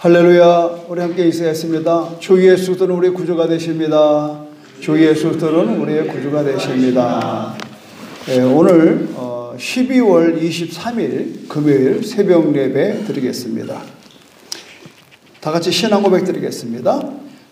할렐루야. 우리 함께 있어야겠습니다. 주 예수들은 우리의 구주가 되십니다. 주 예수들은 우리의 구주가 되십니다. 오늘 12월 23일 금요일 새벽 예배 드리겠습니다. 다 같이 신앙 고백 드리겠습니다.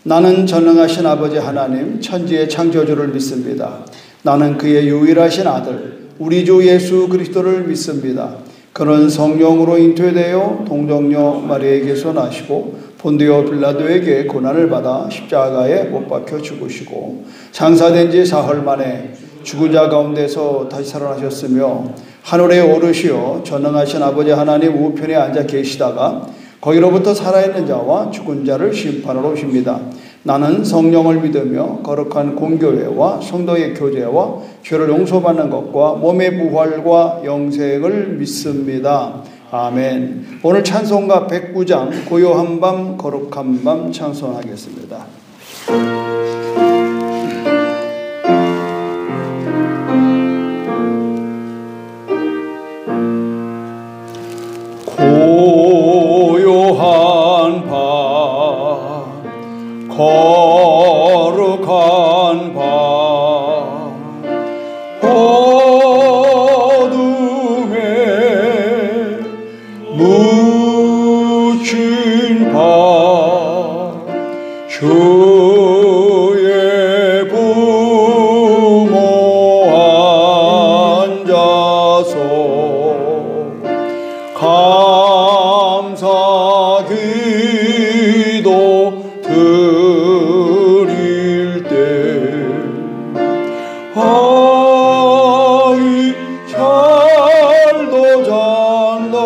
나는 전능하신 아버지 하나님 천지의 창조주를 믿습니다. 나는 그의 유일하신 아들 우리 주 예수 그리스도를 믿습니다. 그는 성령으로 잉태되어 동정녀 마리아에게서 나시고 본디오 빌라도에게 고난을 받아 십자가에 못 박혀 죽으시고 장사된 지 사흘 만에 죽은 자 가운데서 다시 살아나셨으며 하늘에 오르시어 전능하신 아버지 하나님 우편에 앉아 계시다가 거기로부터 살아있는 자와 죽은 자를 심판하러 오십니다. 나는 성령을 믿으며 거룩한 공교회와 성도의 교제와 죄를 용서받는 것과 몸의 부활과 영생을 믿습니다. 아멘. 오늘 찬송가 109장 고요한 밤 거룩한 밤 찬송하겠습니다. 고요한 밤 거룩한 밤 어둠에 묻힌 밤 주의 부모 앉아서 감사 기도 드릴 때 아이 잘도 잔다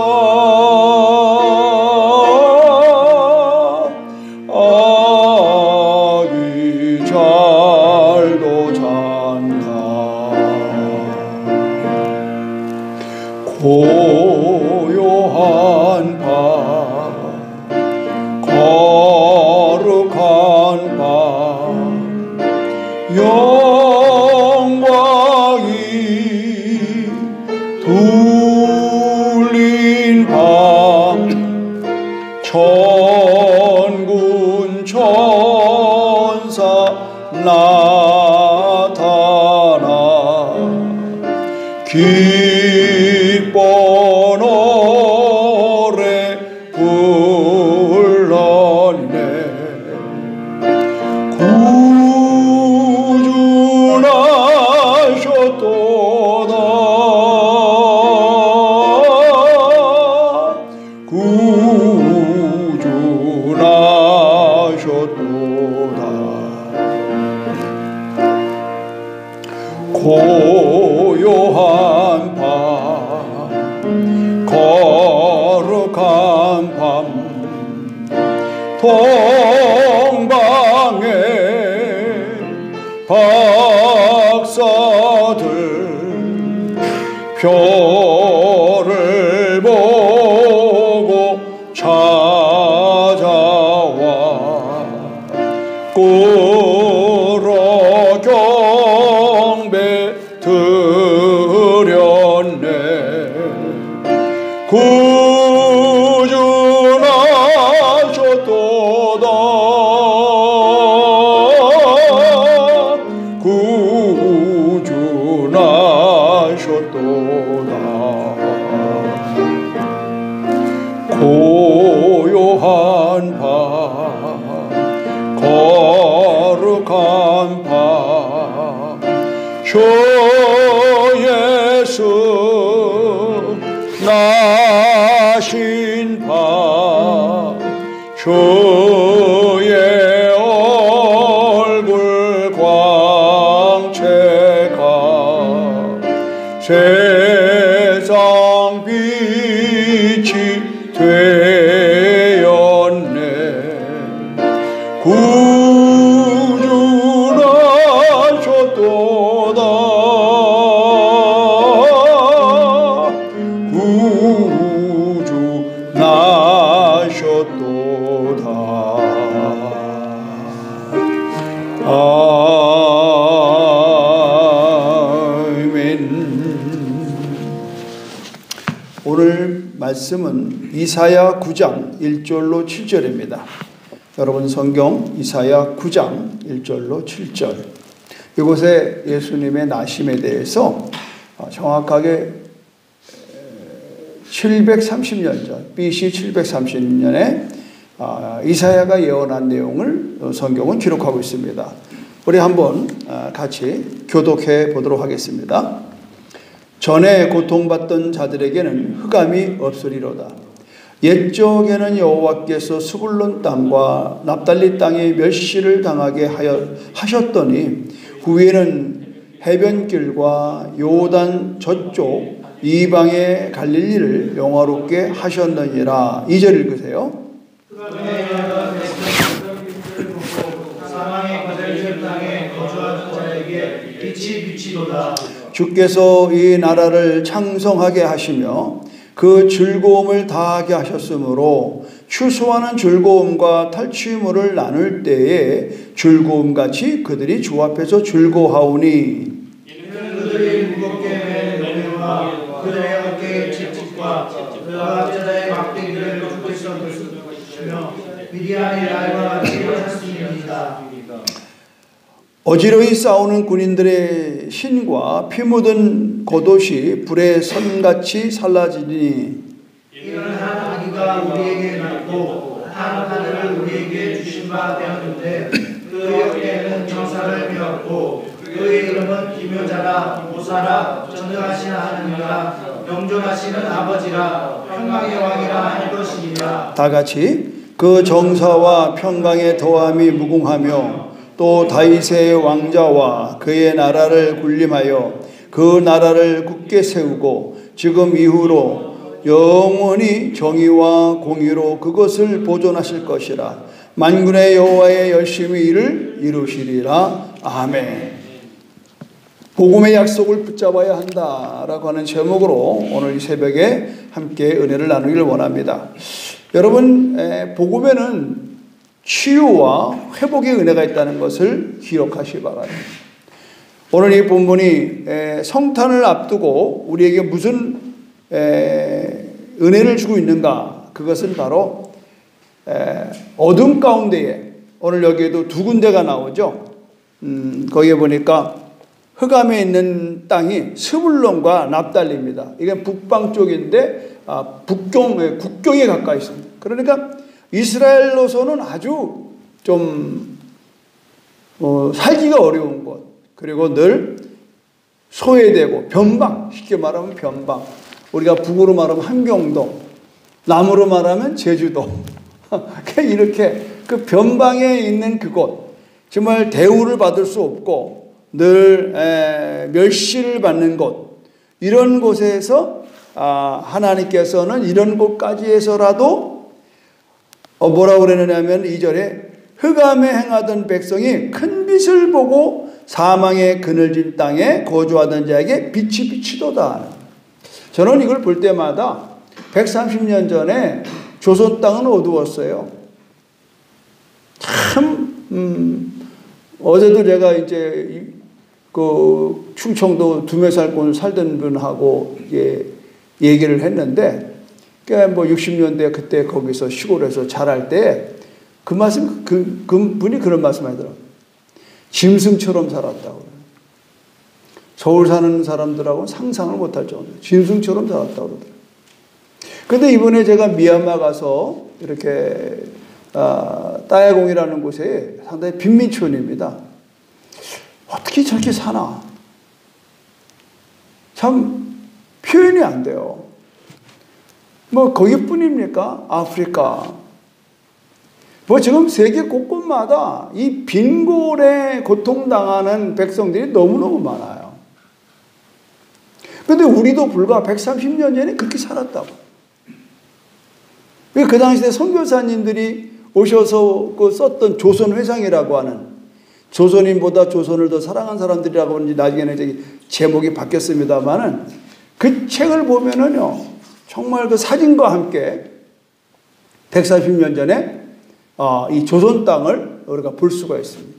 아이 잘도 잔다 고요한 밤 거룩한 밤 영광이 둘린 밤 천군 천사 나타나 기뻐 노래 불렀네 구주나셨도다 구주나셨도다 고요한 밤 거룩한 밤 동방의 박사들 별을 보고 찾아와 꿇어 경배 드렸네 구주나셨도다 구주나셨도다 고요한 밤 거룩한 밤 주 예수 나신 밤 주의 얼굴 광채가 세상 빛이 되었네 구주나셨도다 구주나셨도다 아멘. 오늘 말씀은 이사야 9장 1절로 7절입니다. 여러분 성경 이사야 9장 1절로 7절. 이곳에 예수님의 나심에 대해서 정확하게 730년 전, BC 730년에 이사야가 예언한 내용을 성경은 기록하고 있습니다. 우리 한번 같이 교독해 보도록 하겠습니다. 전에 고통받던 자들에게는 흑암이 없으리로다. 옛적에는 여호와께서 스불론 땅과 납달리 땅에 멸시를 당하게 하셨더니 후에는 해변길과 요단 저쪽 이방의 갈릴리를 영화롭게 하셨느니라. 2절 읽으세요. 주께서 이 나라를 창성하게 하시며 그 즐거움을 다하게 하셨으므로 추수하는 즐거움과 탈취물을 나눌 때에 즐거움같이 그들이 주 앞에서 즐거워하오니 이는 그들이 무겁게 맨 노매와 그들의 어깨의 채찍과 그가 제자의 막대기를 주께서 드시며 미디안의 날과 같이 하셨습니다. 어지러이 싸우는 군인들의 신과 피 묻은 겉옷이 불의 선같이 살라지니 이는 한 아기가 우리에게 낳고 한 아들을 우리에게 주신 바 되었는데 그 어깨에는 정사를 메었고 그의 이름은 기묘자라 보사라 전능하신 하나님이라 영존하시는 아버지라 평강의 왕이라 할 것이니라. 다 같이 그 정사와 평강의 더함이 무궁하며 또 다윗의 왕자와 그의 나라를 군림하여 그 나라를 굳게 세우고 지금 이후로 영원히 정의와 공의로 그것을 보존하실 것이라. 만군의 여호와의 열심히 이를 이루시리라. 아멘. 복음의 약속을 붙잡아야 한다라고 하는 제목으로 오늘 이 새벽에 함께 은혜를 나누기를 원합니다. 여러분, 복음에는 치유와 회복의 은혜가 있다는 것을 기억하시기 바랍니다. 오늘 이 본문이 성탄을 앞두고 우리에게 무슨 은혜를 주고 있는가? 그것은 바로 어둠 가운데에, 오늘 여기에도 두 군데가 나오죠. 거기에 보니까 흑암에 있는 땅이 스불론과 납달리입니다. 이게 북방 쪽인데 국경에 가까이 있습니다. 그러니까 이스라엘로서는 아주 좀 살기가 어려운 곳, 그리고 늘 소외되고 변방, 쉽게 말하면 변방, 우리가 북으로 말하면 함경도, 남으로 말하면 제주도 이렇게 그 변방에 있는 그곳, 정말 대우를 받을 수 없고 늘 멸시를 받는 곳, 이런 곳에서 하나님께서는 이런 곳까지 해서라도 뭐라고 그러느냐면 2절에 흑암에 행하던 백성이 큰 빛을 보고 사망의 그늘진 땅에 거주하던 자에게 빛이 비치도다. 저는 이걸 볼 때마다 130년 전에 조선 땅은 어두웠어요. 참 어제도 제가 이제 그 충청도 두메살권 살던 분하고 얘기를 했는데, 그러니까 뭐 60년대 그때 거기서 시골에서 자랄 때 그 말씀, 그 분이 그런 말씀 하더라고요. 짐승처럼 살았다고. 서울 사는 사람들하고는 상상을 못할 정도로 짐승처럼 살았다고 그러더라고요. 그런데 이번에 제가 미얀마 가서 이렇게 따야공이라는 곳에 상당히 빈민촌입니다. 어떻게 저렇게 사나? 참 표현이 안 돼요. 뭐 거기뿐입니까? 아프리카. 뭐 지금 세계 곳곳마다 이 빈곤에 고통당하는 백성들이 너무너무 많아요. 그런데 우리도 불과 130년 전에 그렇게 살았다고. 그 당시에 선교사님들이 오셔서 그 썼던 조선회상이라고 하는, 조선인보다 조선을 더 사랑한 사람들이라고 하는지 나중에는 제목이 바뀌었습니다만은, 그 책을 보면은요, 정말 그 사진과 함께 140년 전에 이 조선 땅을 우리가 볼 수가 있습니다.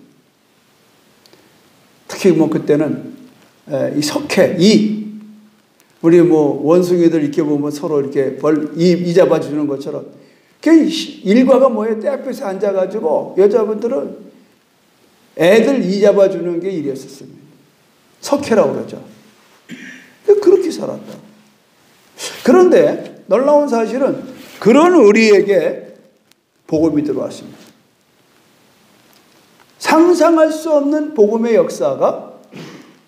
특히 뭐 그때는 이 석회, 우리 뭐 원숭이들 이렇게 보면 서로 이렇게 이 잡아주는 것처럼. 그 일과가 뭐예요? 때 앞에서 앉아가지고 여자분들은 애들 이 잡아주는 게 일이었었습니다. 석회라고 그러죠. 그렇게 살았다. 그런데 놀라운 사실은 그런 우리에게 복음이 들어왔습니다. 상상할 수 없는 복음의 역사가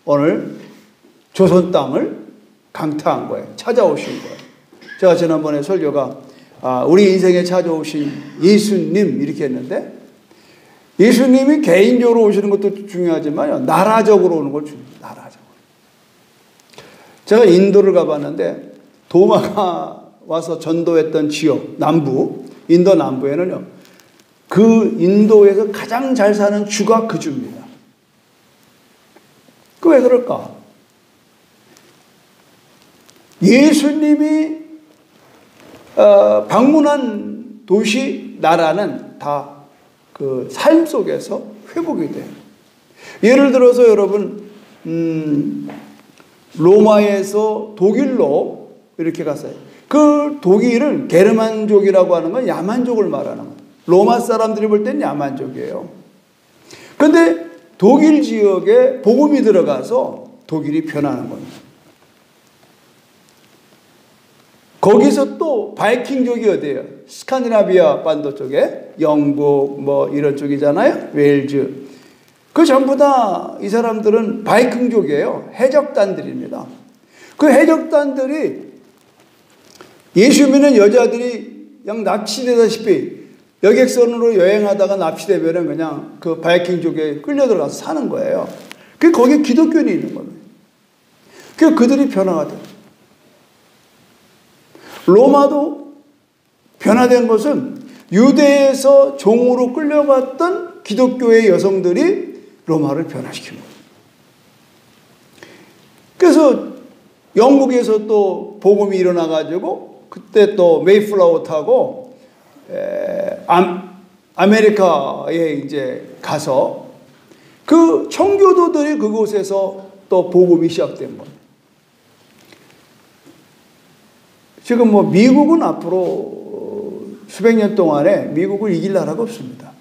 오늘 조선 땅을 강타한 거예요. 찾아오신 거예요. 제가 지난번에 설교가 우리 인생에 찾아오신 예수님 이렇게 했는데, 예수님이 개인적으로 오시는 것도 중요하지만 나라적으로 오는 걸 중요해요. 나라적으로. 제가 인도를 가봤는데 도마가 와서 전도했던 지역 남부, 인도 남부에는요, 그 인도에서 가장 잘 사는 주가 그 주입니다. 그 왜 그럴까? 예수님이 방문한 도시, 나라는 다 그 삶 속에서 회복이 돼요. 예를 들어서 여러분, 로마에서 독일로 이렇게 갔어요. 그 독일은 게르만족이라고 하는 건 야만족을 말하는 거예요. 로마 사람들이 볼 땐 야만족이에요. 그런데 독일 지역에 복음이 들어가서 독일이 변하는 겁니다. 거기서 또 바이킹족이 어디예요? 스칸디나비아 반도 쪽에 영국 뭐 이런 쪽이잖아요. 웨일즈. 그 전부 다 이 사람들은 바이킹족이에요. 해적단들입니다. 그 해적단들이 예수 믿는 여자들이 그냥 납치되다시피 여객선으로 여행하다가 납치되면 그냥 그 바이킹족에 끌려 들어가서 사는 거예요. 그 거기에 기독교인이 있는 겁니다. 그 그들이 변화가 돼요. 로마도 변화된 것은 유대에서 종으로 끌려갔던 기독교의 여성들이 로마를 변화시킨 거예요. 그래서 영국에서 또 복음이 일어나가지고 그때 또 메이플라워 타고 아메리카에 이제 가서 그 청교도들이 그곳에서 또 복음이 시작된 거예요. 지금 뭐 미국은 앞으로 수백 년 동안에 미국을 이길 나라가 없습니다.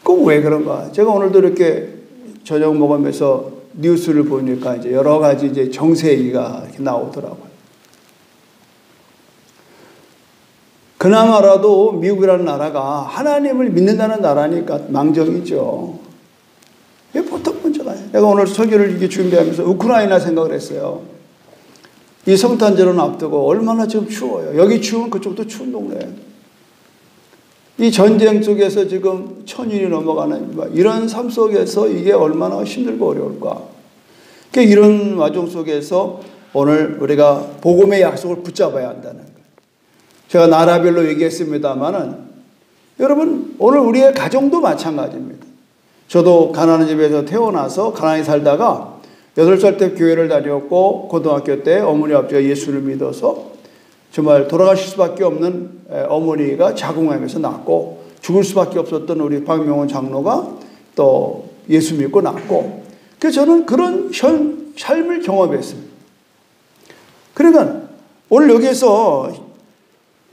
그건 왜 그런가? 제가 오늘도 이렇게 저녁 먹으면서 뉴스를 보니까 이제 여러 가지 이제 정세 얘기가 이렇게 나오더라고요. 그나마라도 미국이라는 나라가 하나님을 믿는다는 나라니까 망정이죠. 이게 보통 문제가 아니에요. 내가 오늘 설교를 이렇게 준비하면서 우크라이나 생각을 했어요. 이 성탄절은 앞두고 얼마나 지금 추워요. 여기 추우면 그쪽도 추운 동네예요. 이 전쟁 속에서 지금 1000일이 넘어가는 이런 삶 속에서 이게 얼마나 힘들고 어려울까. 그러니까 이런 와중 속에서 오늘 우리가 복음의 약속을 붙잡아야 한다는 거예요. 제가 나라별로 얘기했습니다만은 여러분 오늘 우리의 가정도 마찬가지입니다. 저도 가난한 집에서 태어나서 가난히 살다가 8살 때 교회를 다녔고 고등학교 때 어머니 아버지가 예수를 믿어서 정말 돌아가실 수밖에 없는 어머니가 자궁암에서 낳고 죽을 수밖에 없었던 우리 박명훈 장로가 또 예수 믿고 낳고 그래서 저는 그런 삶을 경험했습니다. 그러니까 오늘 여기에서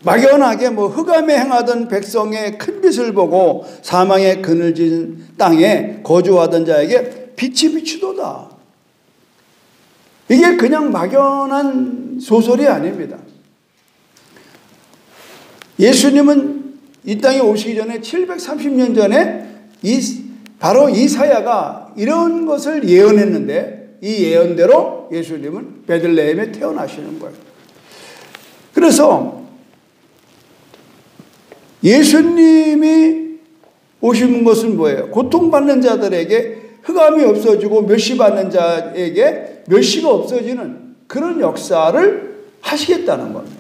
막연하게 뭐 흑암에 행하던 백성의 큰 빛을 보고 사망의 그늘진 땅에 거주하던 자에게 빛이 비추도다. 이게 그냥 막연한 소설이 아닙니다. 예수님은 이 땅에 오시기 전에 730년 전에 바로 이사야가 이런 것을 예언했는데 이 예언대로 예수님은 베들레헴에 태어나시는 거예요. 그래서 예수님이 오신 것은 뭐예요? 고통받는 자들에게 흑암이 없어지고 멸시받는 자에게 멸시가 없어지는 그런 역사를 하시겠다는 겁니다.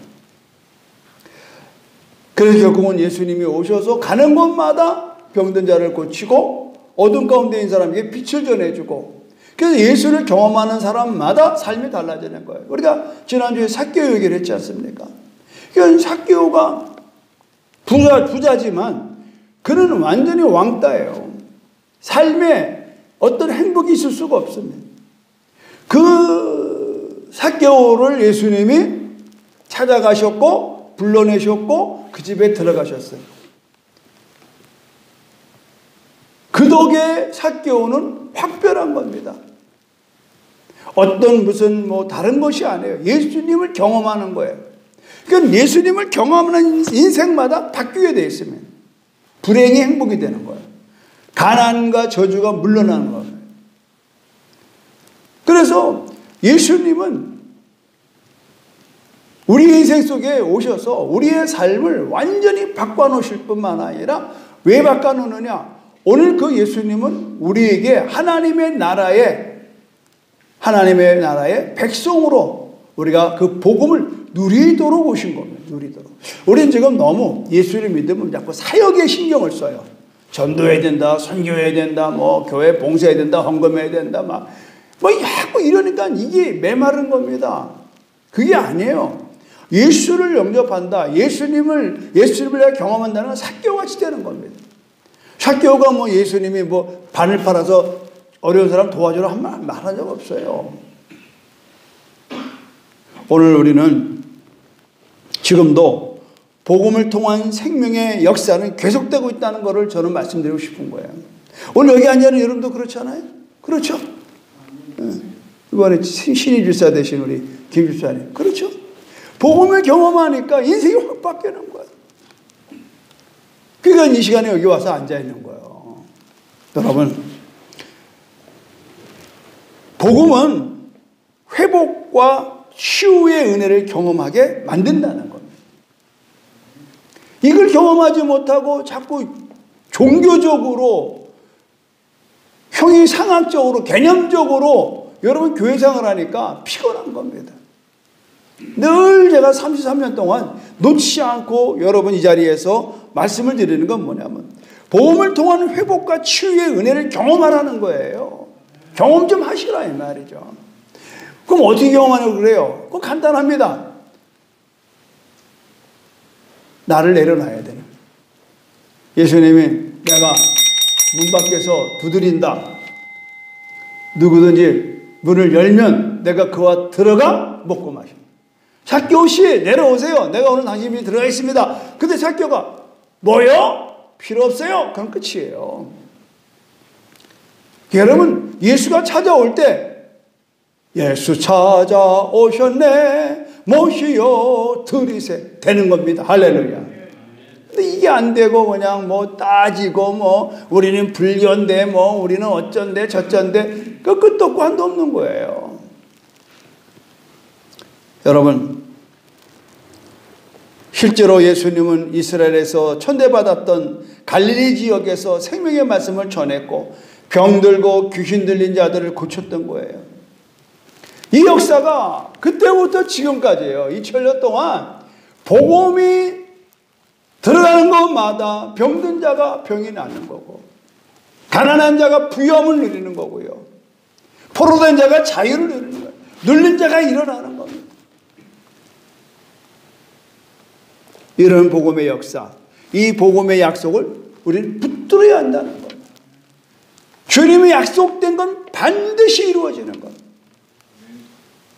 그래서 결국은 예수님이 오셔서 가는 곳마다 병든 자를 고치고 어둠 가운데 있는 사람에게 빛을 전해주고 그래서 예수를 경험하는 사람마다 삶이 달라지는 거예요. 우리가 지난주에 삭개오 얘기를 했지 않습니까? 그러니까 삭개오가 부자지만 그는 완전히 왕따예요. 삶에 어떤 행복이 있을 수가 없습니다. 그 삭개오를 예수님이 찾아가셨고 불러내셨고 그 집에 들어가셨어요. 그 덕에 삭개오는 확별한 겁니다. 어떤 무슨 뭐 다른 것이 아니에요. 예수님을 경험하는 거예요. 그러니까 예수님을 경험하는 인생마다 바뀌게 되어 있으면 불행이 행복이 되는 거예요. 가난과 저주가 물러나는 거예요. 그래서 예수님은 우리 인생 속에 오셔서 우리의 삶을 완전히 바꿔놓으실 뿐만 아니라 왜 바꿔놓느냐? 오늘 그 예수님은 우리에게 하나님의 나라의 백성으로 우리가 그 복음을 누리도록 오신 겁니다. 누리도록. 우리는 지금 너무 예수를 믿으면 자꾸 사역에 신경을 써요. 전도해야 된다, 선교해야 된다, 뭐 교회 봉사해야 된다, 헌금해야 된다, 자꾸 이러니까 이게 메마른 겁니다. 그게 아니에요. 예수를 영접한다, 예수님을 경험한다는 건 삭개오같이 되는 겁니다. 삭개오가 뭐 예수님이 뭐 반을 팔아서 어려운 사람 도와주라 한 말 한 적 없어요. 오늘 우리는 지금도 복음을 통한 생명의 역사는 계속되고 있다는 것을 저는 말씀드리고 싶은 거예요. 오늘 여기 앉아있는 여러분도 그렇잖아요? 그렇죠? 이번에 신의 주사 되신 우리 김 주사님. 그렇죠? 복음을 경험하니까 인생이 확 바뀌는 거예요. 그러니까 이 시간에 여기 와서 앉아있는 거예요. 여러분, 복음은 회복과 치유의 은혜를 경험하게 만든다는 겁니다. 이걸 경험하지 못하고 자꾸 종교적으로, 형이상학적으로, 개념적으로 여러분 교회 생활을 하니까 피곤한 겁니다. 늘 제가 33년 동안 놓치지 않고 여러분 이 자리에서 말씀을 드리는 건 뭐냐면 복음을 통한 회복과 치유의 은혜를 경험하라는 거예요. 경험 좀 하시라 이 말이죠. 그럼 어떻게 경험하냐고 그래요? 그건 간단합니다. 나를 내려놔야 되는. 예수님이 내가 문 밖에서 두드린다. 누구든지 문을 열면 내가 그와 들어가 먹고 마신다. 삭개오 씨 내려오세요. 내가 오늘 당신이 들어가 있습니다. 근데 삭개오가 뭐요? 필요 없어요. 그럼 끝이에요. 여러분 예수가 찾아올 때 예수 찾아오셨네 모시어 들이세 되는 겁니다. 할렐루야. 근데 이게 안 되고 그냥 뭐 따지고 뭐 우리는 불교인데 뭐 우리는 어쩐데 저쩐데 그 끝도 없고 한도 없는 거예요. 여러분 실제로 예수님은 이스라엘에서 천대받았던 갈릴리 지역에서 생명의 말씀을 전했고 병들고 귀신 들린 자들을 고쳤던 거예요. 이 역사가 그때부터 지금까지예요. 2000년 동안 복음이 들어가는 곳마다 병든 자가 병이 낫는 거고 가난한 자가 부유함을 누리는 거고요. 포로된 자가 자유를 누리는 거예요. 눌린 자가 일어나는 겁니다. 이런 복음의 역사, 이 복음의 약속을 우리는 붙들어야 한다는 겁니다. 주님이 약속된 건 반드시 이루어지는 것.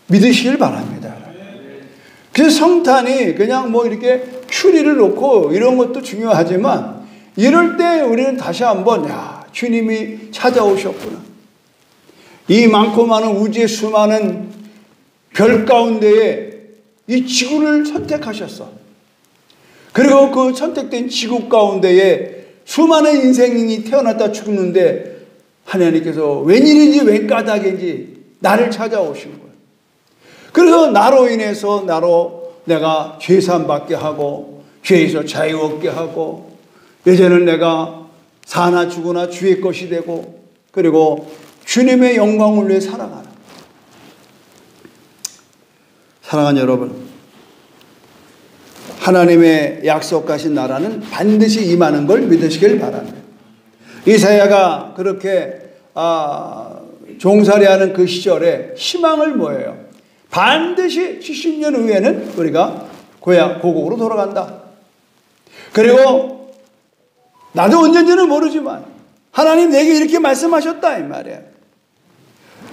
믿으시길 바랍니다. 그래서 성탄이 그냥 뭐 이렇게 추리를 놓고 이런 것도 중요하지만 이럴 때 우리는 다시 한번 주님이 찾아오셨구나. 이 많고 많은 우주의 수많은 별 가운데에 이 지구를 선택하셨어. 그리고 그 선택된 지구 가운데에 수많은 인생이 태어났다 죽는데 하나님께서 웬일인지 웬 까닭인지 나를 찾아오신 거예요. 그래서 나로 인해서 내가 죄산 받게 하고 죄에서 자유 얻게 하고 이제는 내가 사나 죽으나 주의 것이 되고 그리고 주님의 영광을 위해 살아가는. 사랑하는 여러분, 하나님의 약속하신 나라는 반드시 임하는 걸 믿으시길 바랍니다. 이사야가 그렇게 종살이하는 그 시절에 희망을 뭐예요? 반드시 70년 후에는 우리가 고국으로 돌아간다. 그리고 나도 언젠지는 모르지만 하나님 내게 이렇게 말씀하셨다 이 말이에요.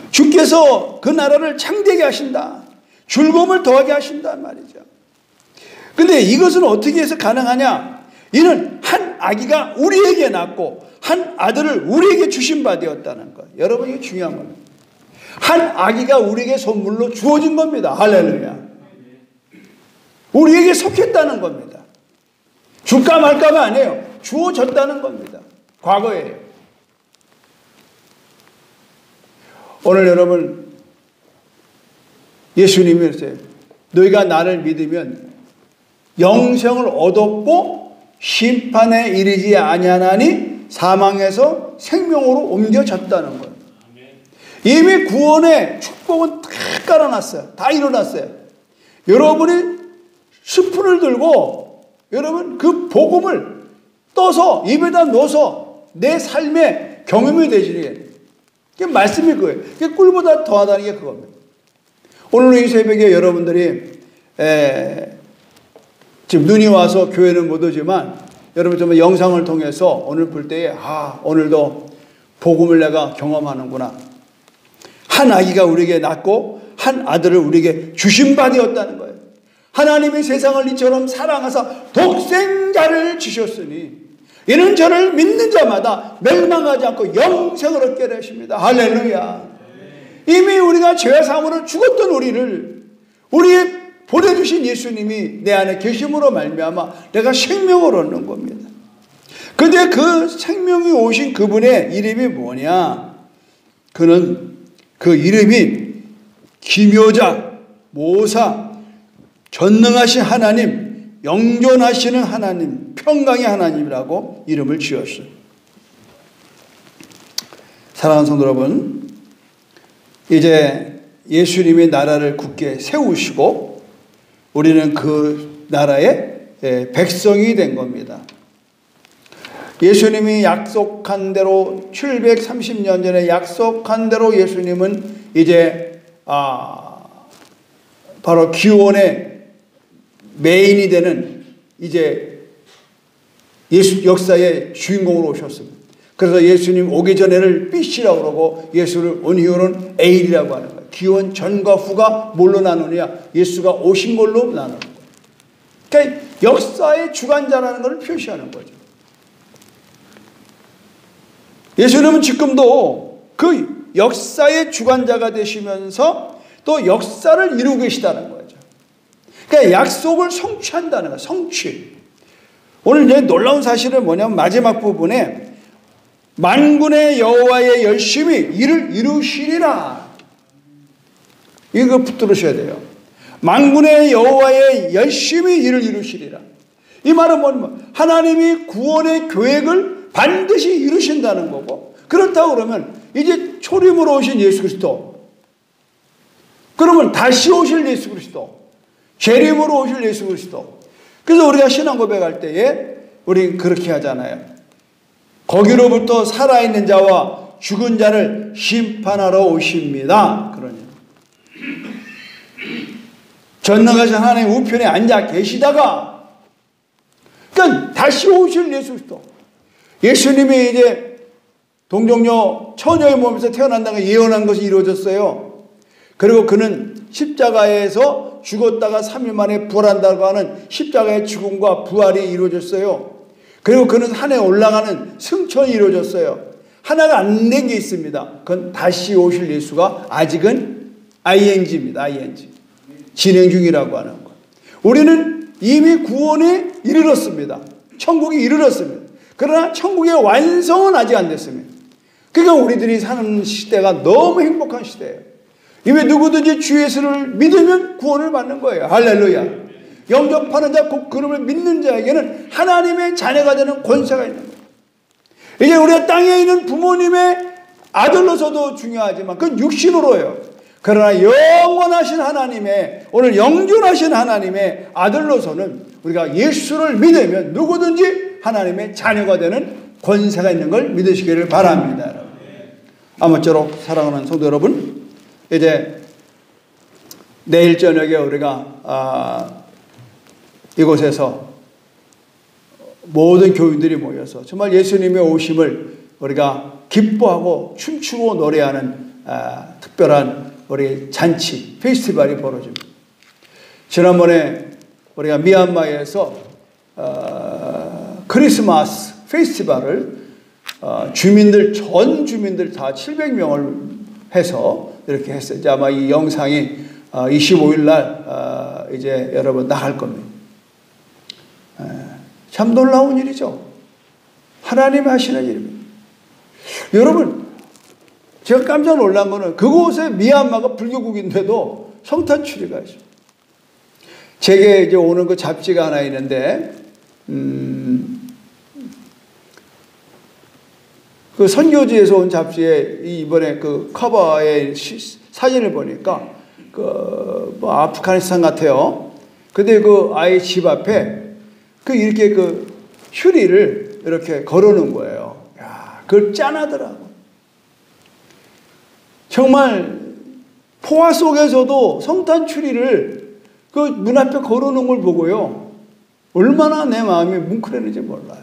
주께서 그 나라를 창대하게 하신다. 즐거움을 더하게 하신단 말이죠. 근데 이것은 어떻게 해서 가능하냐? 이는 한 아기가 우리에게 낳고 한 아들을 우리에게 주신 바 되었다는 것. 여러분, 이게 중요한 겁니다. 한 아기가 우리에게 선물로 주어진 겁니다. 할렐루야. 우리에게 속했다는 겁니다. 줄까 말까가 아니에요. 주어졌다는 겁니다. 과거예요. 오늘 여러분, 예수님이 그랬어요. 너희가 나를 믿으면 영생을 얻었고 심판에 이르지 아니하나니 사망에서 생명으로 옮겨졌다는 거예요. 이미 구원의 축복은 다 깔아놨어요. 다 일어났어요. 여러분이 스푼을 들고 여러분 그 복음을 떠서 입에다 넣어서 내 삶의 경험이 되시는 게 말씀일 거예요. 그게 꿀보다 더하다는 게 그겁니다. 오늘 이 새벽에 여러분들이 지금 눈이 와서 교회는 못 오지만 여러분 정말 영상을 통해서 오늘 볼 때에 오늘도 복음을 내가 경험하는구나. 한 아기가 우리에게 낳고 한 아들을 우리에게 주신 바 되었다는 거예요. 하나님이 세상을 이처럼 사랑하사 독생자를 주셨으니 이는 저를 믿는 자마다 멸망하지 않고 영생을 얻게 되십니다. 할렐루야. 이미 우리가 죄와 사함으로 죽었던 우리를 우리의 보내주신 예수님이 내 안에 계심으로 말미암아 내가 생명을 얻는 겁니다. 그런데 그 생명이 오신 그분의 이름이 뭐냐? 그는 그 이름이 기묘자, 모사, 전능하신 하나님, 영존하시는 하나님, 평강의 하나님이라고 이름을 지었어요. 사랑하는 성도 여러분, 이제 예수님의 나라를 굳게 세우시고 우리는 그 나라의 백성이 된 겁니다. 예수님이 약속한 대로 730년 전에 약속한 대로 예수님은 이제 바로 기원의 메인이 되는 이제 예수 역사의 주인공으로 오셨습니다. 그래서 예수님 오기 전에를 B씨라고 그러고 예수를 온 이후는 A라고 하는 거예요. 기원 전과 후가 뭘로 나누느냐? 예수가 오신 걸로 나누는 거예요. 그러니까 역사의 주관자라는 것을 표시하는 거죠. 예수님은 지금도 그 역사의 주관자가 되시면서 또 역사를 이루고 계시다는 거죠. 그러니까 약속을 성취한다는 거예요. 성취. 오늘 이제 놀라운 사실은 뭐냐면 마지막 부분에 만군의 여호와의 열심히 이를 이루시리라. 이거 붙들으셔야 돼요. 만군의 여호와의 열심히 이를 이루시리라. 이 말은 뭐냐면 하나님이 구원의 계획을 반드시 이루신다는 거고, 그렇다고 그러면 이제 초림으로 오신 예수 그리스도, 그러면 다시 오실 예수 그리스도, 재림으로 오실 예수 그리스도. 그래서 우리가 신앙 고백할 때에 우리 그렇게 하잖아요. 거기로부터 살아있는 자와 죽은 자를 심판하러 오십니다. 그러니 전능하신 하나님 우편에 앉아 계시다가 그러니까 다시 오실 예수 그리스도. 예수님이 이제 동정녀 처녀의 몸에서 태어난다고 예언한 것이 이루어졌어요. 그리고 그는 십자가에서 죽었다가 3일 만에 부활한다고 하는 십자가의 죽음과 부활이 이루어졌어요. 그리고 그는 산에 올라가는 승천이 이루어졌어요. 하나가 안 된 게 있습니다. 그건 다시 오실 예수가 아직은 ing입니다. ing. 진행 중이라고 하는 것. 우리는 이미 구원에 이르렀습니다. 천국에 이르렀습니다. 그러나 천국의 완성은 아직 안 됐습니다. 그러니까 우리들이 사는 시대가 너무 행복한 시대예요. 이미 누구든지 주 예수를 믿으면 구원을 받는 거예요. 할렐루야. 영접하는 자, 곧 그름을 믿는 자에게는 하나님의 자녀가 되는 권세가 있는 거예요. 이제 우리가 땅에 있는 부모님의 아들로서도 중요하지만 그건 육신으로예요. 그러나 영원하신 하나님의, 오늘 영존하신 하나님의 아들로서는 우리가 예수를 믿으면 누구든지 하나님의 자녀가 되는 권세가 있는 걸 믿으시기를 바랍니다. 아무쪼록 사랑하는 성도 여러분, 이제 내일 저녁에 우리가 이곳에서 모든 교인들이 모여서 정말 예수님의 오심을 우리가 기뻐하고 춤추고 노래하는 특별한 우리 잔치, 페스티벌이 벌어집니다. 지난번에 우리가 미얀마에서 크리스마스 페스티벌을 전 주민들 다 700명을 해서 이렇게 했어요. 이제 아마 이 영상이 25일 날 이제 여러분 나갈 겁니다. 참 놀라운 일이죠. 하나님이 하시는 일입니다. 여러분, 제가 깜짝 놀란 거는 그곳에 미얀마가 불교국인데도 성탄 추리가 있어요. 제게 이제 오는 그 잡지가 하나 있는데, 그 선교지에서 온 잡지에 이번에 그 커버의 사진을 보니까 뭐 아프가니스탄 같아요. 근데 그 아이 집 앞에 이렇게 그 휴리를 이렇게 걸어놓은 거예요. 야, 그걸 짠하더라고. 정말 포화 속에서도 성탄 추리를 그 문 앞에 걸어놓은 걸 보고요. 얼마나 내 마음이 뭉클했는지 몰라요.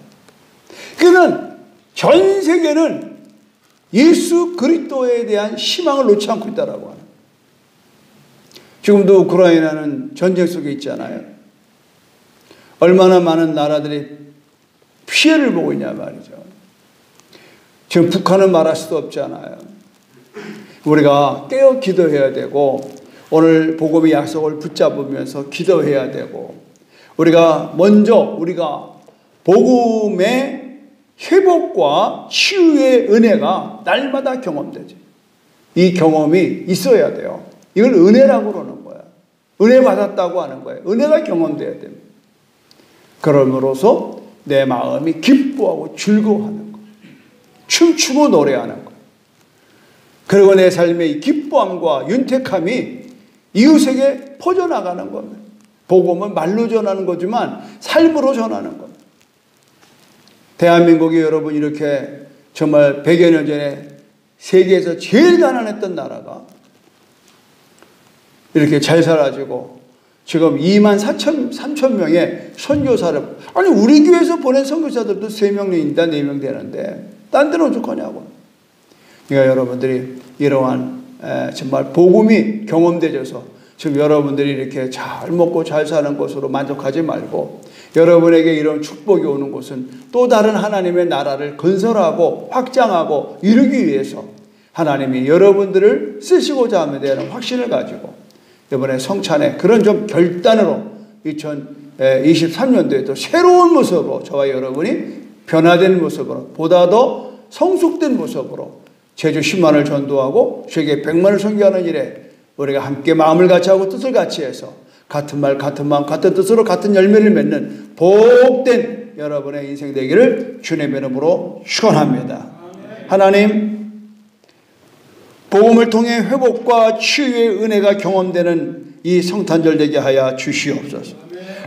그는 전 세계는 예수 그리스도에 대한 희망을 놓지 않고 있다라고 하는. 지금도 우크라이나는 전쟁 속에 있잖아요. 얼마나 많은 나라들이 피해를 보고 있냐 말이죠. 지금 북한은 말할 수도 없잖아요. 우리가 깨어 기도해야 되고 오늘 복음의 약속을 붙잡으면서 기도해야 되고 우리가 복음의 회복과 치유의 은혜가 날마다 경험되죠. 이 경험이 있어야 돼요. 이걸 은혜라고 그러는 거야. 은혜 받았다고 하는 거예요. 은혜가 경험돼야 됩니다. 그러므로서 내 마음이 기뻐하고 즐거워하는 거예요. 춤추고 노래하는 거예요. 그리고 내 삶의 이 기뻐함과 윤택함이 이웃에게 퍼져나가는 겁니다. 복음은 말로 전하는 거지만 삶으로 전하는 겁니다. 대한민국이 여러분 이렇게 정말 100여 년 전에 세계에서 제일 가난했던 나라가 이렇게 잘 살아지고 지금 2만 3천 명의 선교사를 아니 우리 교회에서 보낸 선교사들도 3명입니다. 4명 되는데 딴 데는 어떡하냐고. 그러니까 여러분들이 이러한 정말 복음이 경험되어서 지금 여러분들이 이렇게 잘 먹고 잘 사는 것으로 만족하지 말고 여러분에게 이런 축복이 오는 곳은 또 다른 하나님의 나라를 건설하고 확장하고 이루기 위해서 하나님이 여러분들을 쓰시고자 하는 데는 확신을 가지고 이번에 성찬에 그런 좀 결단으로 2023년도에도 새로운 모습으로 저와 여러분이 변화된 모습으로 보다 더 성숙된 모습으로 제주 10만을 전도하고 세계 100만을 선교하는 일에 우리가 함께 마음을 같이 하고 뜻을 같이 해서 같은 말, 같은 마음, 같은 뜻으로 같은 열매를 맺는 복된 여러분의 인생 되기를 주님의 이름으로 축원합니다. 하나님, 복음을 통해 회복과 치유의 은혜가 경험되는 이 성탄절 되게 하여 주시옵소서.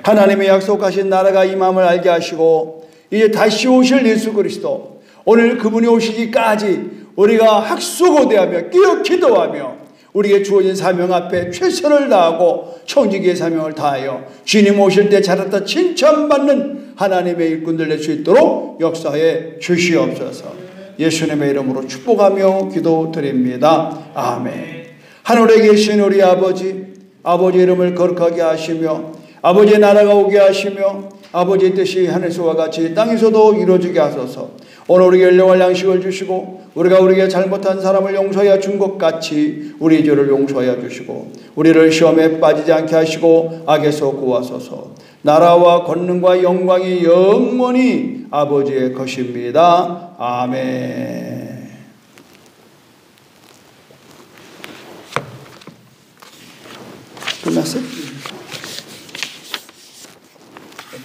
하나님의 약속하신 나라가 임함을 알게 하시고 이제 다시 오실 예수 그리스도 오늘 그분이 오시기까지 우리가 학수고대하며 끼어 기도하며 우리에게 주어진 사명 앞에 최선을 다하고 청지기의 사명을 다하여 주님 오실 때 자랐다 칭찬받는 하나님의 일꾼들 될 수 있도록 역사해 주시옵소서. 예수님의 이름으로 축복하며 기도드립니다. 아멘. 하늘에 계신 우리 아버지 이름을 거룩하게 하시며 아버지의 나라가 오게 하시며 아버지의 뜻이 하늘에서와 같이 땅에서도 이루어지게 하소서. 오늘 우리에게 일용할 양식을 주시고 우리가 우리에게 잘못한 사람을 용서하여 준 것 같이 우리 죄를 용서하여 주시고 우리를 시험에 빠지지 않게 하시고 악에서 구하소서. 나라와 권능과 영광이 영원히 아버지의 것입니다. 아멘. 끝났어요?